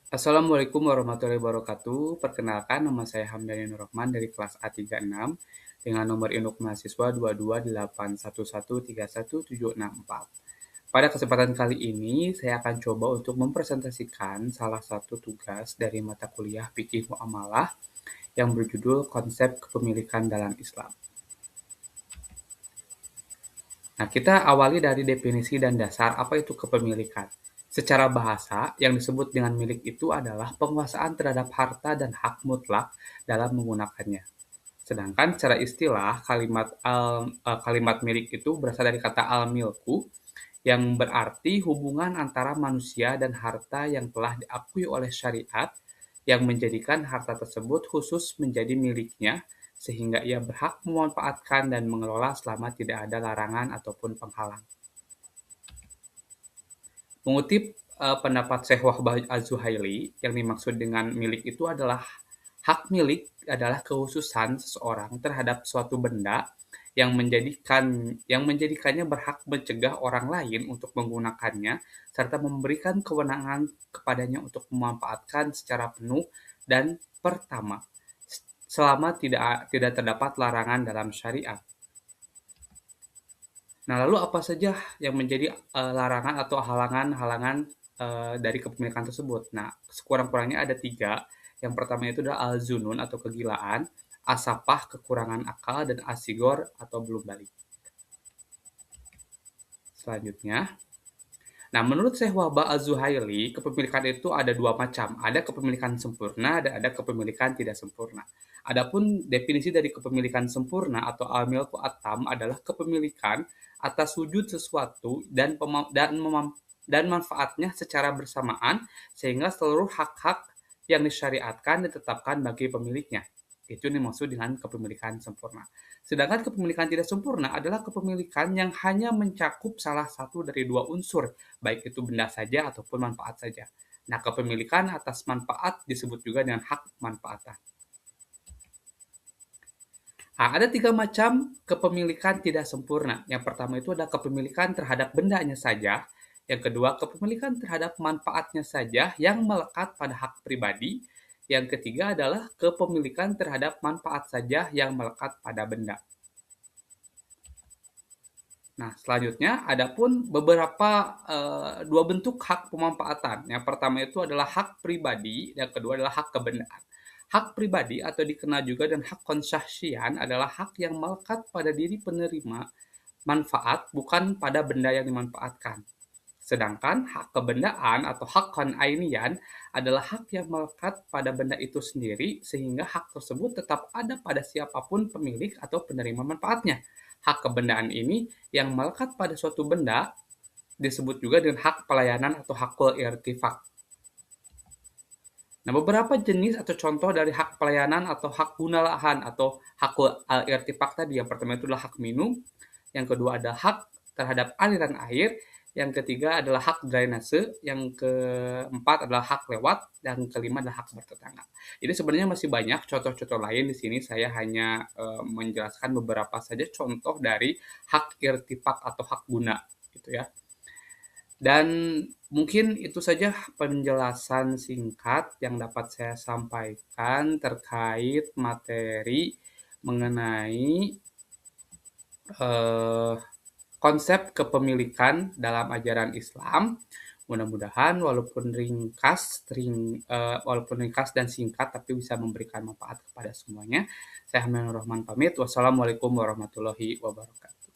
Assalamualaikum warahmatullahi wabarakatuh. Perkenalkan, nama saya Hamdani Nur Rahman dari kelas A36 dengan nomor induk mahasiswa 2281131764. Pada kesempatan kali ini, saya akan coba untuk mempresentasikan salah satu tugas dari mata kuliah Fikih Muamalah yang berjudul Konsep Kepemilikan dalam Islam. Nah, kita awali dari definisi dan dasar apa itu kepemilikan. Secara bahasa, yang disebut dengan milik itu adalah penguasaan terhadap harta dan hak mutlak dalam menggunakannya. Sedangkan secara istilah, kalimat milik itu berasal dari kata al-milku, yang berarti hubungan antara manusia dan harta yang telah diakui oleh syariat, yang menjadikan harta tersebut khusus menjadi miliknya, sehingga ia berhak memanfaatkan dan mengelola selama tidak ada larangan ataupun penghalang. Mengutip pendapat Syekh Wahbah Az-Zuhaili, yang dimaksud dengan milik itu adalah hak milik adalah kekhususan seseorang terhadap suatu benda yang menjadikannya berhak mencegah orang lain untuk menggunakannya serta memberikan kewenangan kepadanya untuk memanfaatkan secara penuh dan pertama selama tidak terdapat larangan dalam syariat. Nah, lalu apa saja yang menjadi larangan atau halangan-halangan dari kepemilikan tersebut? Nah, sekurang-kurangnya ada tiga. Yang pertama itu adalah al-zunun atau kegilaan, asapah kekurangan akal, dan asigor atau belum balik. Selanjutnya, nah menurut Syekh Wahbah Az-Zuhaili, kepemilikan itu ada dua macam. Ada kepemilikan sempurna dan ada kepemilikan tidak sempurna. Adapun definisi dari kepemilikan sempurna atau al-milku at-tam adalah kepemilikan atas wujud sesuatu dan manfaatnya secara bersamaan sehingga seluruh hak-hak yang disyariatkan ditetapkan bagi pemiliknya. Itu dimaksud dengan kepemilikan sempurna. Sedangkan kepemilikan tidak sempurna adalah kepemilikan yang hanya mencakup salah satu dari dua unsur, baik itu benda saja ataupun manfaat saja. Nah, kepemilikan atas manfaat disebut juga dengan hak manfaatan. Nah, ada tiga macam kepemilikan tidak sempurna. Yang pertama itu adalah kepemilikan terhadap bendanya saja. Yang kedua, kepemilikan terhadap manfaatnya saja yang melekat pada hak pribadi. Yang ketiga adalah kepemilikan terhadap manfaat saja yang melekat pada benda. Nah, selanjutnya ada pun beberapa dua bentuk hak pemanfaatan. Yang pertama itu adalah hak pribadi, yang kedua adalah hak kebendaan. Hak pribadi atau dikenal juga dengan hak konsahsian adalah hak yang melekat pada diri penerima manfaat bukan pada benda yang dimanfaatkan. Sedangkan hak kebendaan atau hak konainian adalah hak yang melekat pada benda itu sendiri sehingga hak tersebut tetap ada pada siapapun pemilik atau penerima manfaatnya. Hak kebendaan ini yang melekat pada suatu benda disebut juga dengan hak pelayanan atau hakul irtifak. Nah, beberapa jenis atau contoh dari hak pelayanan atau hak guna lahan atau hakul irtifak tadi, yang pertama itu adalah hak minum, yang kedua adalah hak terhadap aliran air, yang ketiga adalah hak drainase, yang keempat adalah hak lewat, dan kelima adalah hak bertetangga. Jadi sebenarnya masih banyak contoh-contoh lain di sini. Saya hanya menjelaskan beberapa saja contoh dari hak irtifak atau hak guna, gitu ya. Dan mungkin itu saja penjelasan singkat yang dapat saya sampaikan terkait materi mengenai eh, konsep kepemilikan dalam ajaran Islam. Mudah-mudahan walaupun ringkas dan singkat tapi bisa memberikan manfaat kepada semuanya. Saya Hamdan Rahman pamit. Wassalamualaikum warahmatullahi wabarakatuh.